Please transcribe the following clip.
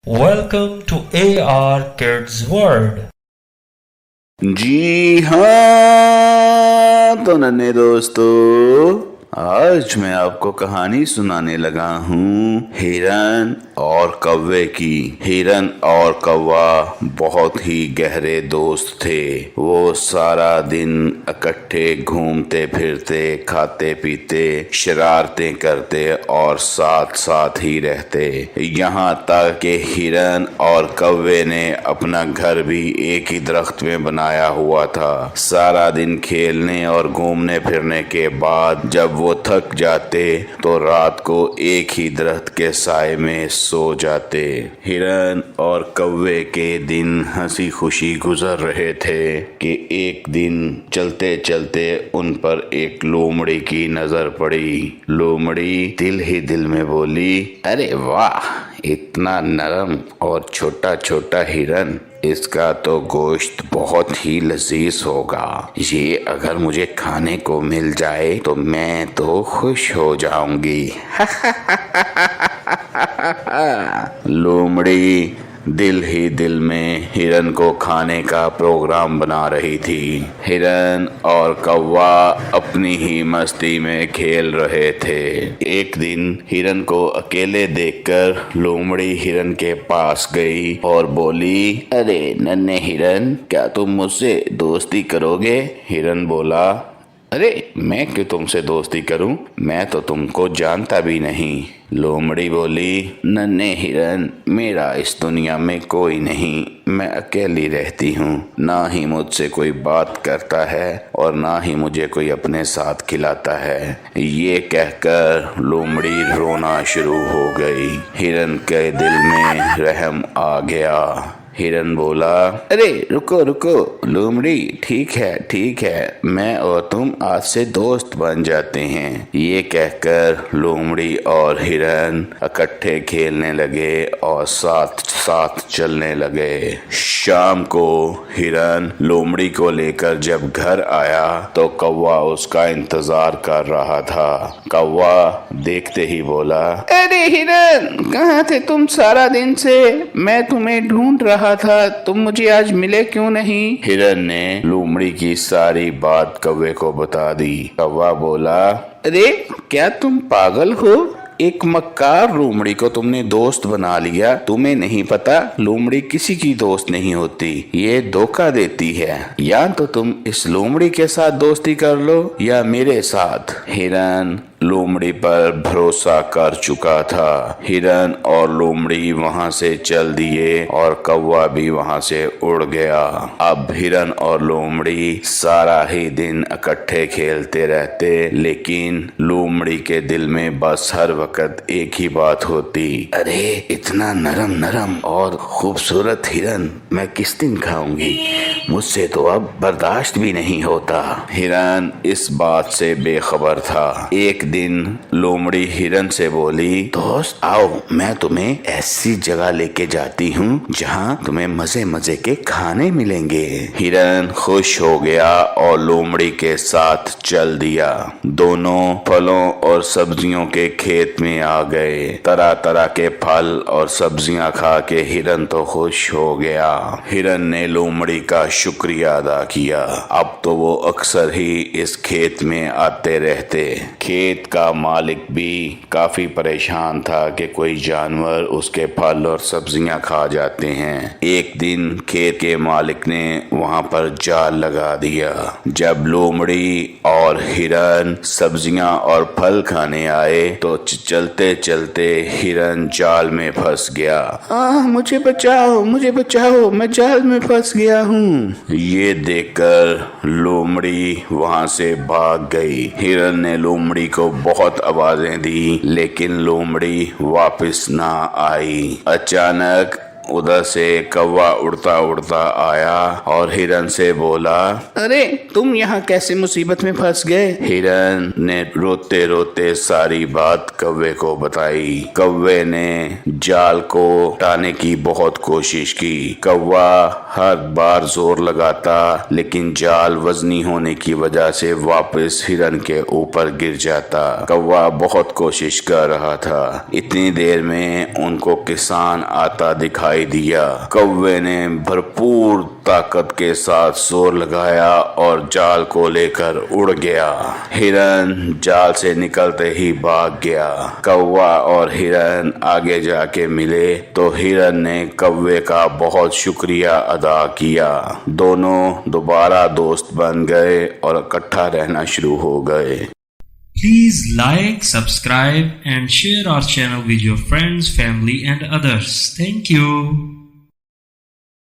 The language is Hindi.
Welcome to AR Kids World। जी हाँ, तो नन्हे दोस्तों, आज मैं आपको कहानी सुनाने लगा हूँ हिरन और कौवे की। हिरन और कौवा बहुत ही गहरे दोस्त थे। वो सारा दिन इकट्ठे घूमते फिरते, खाते पीते, शरारतें करते और साथ साथ ही रहते। यहाँ तक कि हिरन और कौवे ने अपना घर भी एक ही दरख्त में बनाया हुआ था। सारा दिन खेलने और घूमने फिरने के बाद जब वो थक जाते तो रात को एक ही दरख्त के साए में सो जाते। हिरन और कौवे के दिन हंसी खुशी गुजर रहे थे कि एक दिन चलते चलते उन पर एक लोमड़ी की नजर पड़ी। लोमड़ी दिल ही दिल में बोली, अरे वाह, इतना नरम और छोटा छोटा हिरन, इसका तो गोश्त बहुत ही लजीज होगा। ये अगर मुझे खाने को मिल जाए तो मैं तो खुश हो जाऊंगी। लोमड़ी दिल ही दिल में हिरन को खाने का प्रोग्राम बना रही थी। हिरन और कौवा अपनी ही मस्ती में खेल रहे थे। एक दिन हिरन को अकेले देखकर लोमड़ी हिरन के पास गई और बोली, अरे नन्हे हिरन, क्या तुम मुझसे दोस्ती करोगे? हिरन बोला, अरे मैं क्यों तुमसे दोस्ती करूं? मैं तो तुमको जानता भी नहीं। लोमड़ी बोली, नन्हे हिरन, मेरा इस दुनिया में कोई नहीं, मैं अकेली रहती हूँ। ना ही मुझसे कोई बात करता है और ना ही मुझे कोई अपने साथ खिलाता है। ये कहकर लोमड़ी रोना शुरू हो गई। हिरन के दिल में रहम आ गया। हिरन बोला, अरे रुको रुको लोमड़ी, ठीक है, मैं और तुम आज से दोस्त बन जाते हैं। ये कहकर लोमड़ी और हिरन इकट्ठे खेलने लगे और साथ साथ चलने लगे। शाम को हिरन लोमड़ी को लेकर जब घर आया तो कौवा उसका इंतजार कर रहा था। कौवा देखते ही बोला, अरे हिरन, कहाँ थे तुम सारा दिन से? मैं तुम्हें ढूंढ रहा था, तुम मुझे आज मिले क्यों नहीं? हिरन ने लोमड़ी की सारी बात कौवे को बता दी। कौवा बोला, अरे क्या तुम पागल हो? एक मक्कार लोमड़ी को तुमने दोस्त बना लिया। तुम्हें नहीं पता लोमड़ी किसी की दोस्त नहीं होती, ये धोखा देती है। या तो तुम इस लोमड़ी के साथ दोस्ती कर लो या मेरे साथ। हिरन लोमड़ी पर भरोसा कर चुका था। हिरन और लोमड़ी वहां से चल दिए और कौवा भी वहां से उड़ गया। अब हिरन और लोमड़ी सारा ही दिन इकट्ठे खेलते रहते, लेकिन लोमड़ी के दिल में बस हर वक्त एक ही बात होती, अरे इतना नरम नरम और खूबसूरत हिरन मैं किस दिन खाऊंगी? मुझसे तो अब बर्दाश्त भी नहीं होता। हिरन इस बात से बेखबर था। एक दिन लोमड़ी हिरन से बोली, दोस्त आओ, मैं तुम्हें ऐसी जगह लेके जाती हूँ जहाँ तुम्हें मजे मजे के खाने मिलेंगे। हिरन खुश हो गया और लोमड़ी के साथ चल दिया। दोनों फलों और सब्जियों के खेत में आ गए। तरह तरह के फल और सब्जियां खा के हिरन तो खुश हो गया। हिरन ने लोमड़ी का शुक्रिया अदा किया। अब तो वो अक्सर ही इस खेत में आते रहते। खेत का मालिक भी काफी परेशान था कि कोई जानवर उसके फल और सब्जियां खा जाते हैं। एक दिन खेत के मालिक ने वहां पर जाल लगा दिया। जब लोमड़ी और हिरन सब्जियां और फल खाने आए तो चलते चलते हिरन जाल में फंस गया। मुझे बचाओ, मैं जाल में फंस गया हूँ। ये देखकर लोमड़ी वहां से भाग गई। हिरन ने लोमड़ी को बहुत आवाजें दी, लेकिन लोमड़ी वापस ना आई। अचानक उधर से कौवा उड़ता उड़ता आया और हिरन से बोला, अरे तुम यहाँ कैसे मुसीबत में फंस गए? हिरन ने रोते रोते सारी बात कौवे को बताई। कौवे ने जाल को हटाने की बहुत कोशिश की। कौवा हर बार जोर लगाता, लेकिन जाल वजनी होने की वजह से वापस हिरन के ऊपर गिर जाता। कौवा बहुत कोशिश कर रहा था। इतनी देर में उनको किसान आता दिखाई दिया। कौवे ने भरपूर ताकत के साथ जोर लगाया और जाल को लेकर उड़ गया। हिरन जाल से निकलते ही भाग गया। कौवा और हिरन आगे जाके मिले तो हिरन ने कौवे का बहुत शुक्रिया अदा किया। दोनों दोबारा दोस्त बन गए और इकट्ठा रहना शुरू हो गए। Please like, subscribe and share our channel with your friends, family and others. Thank you.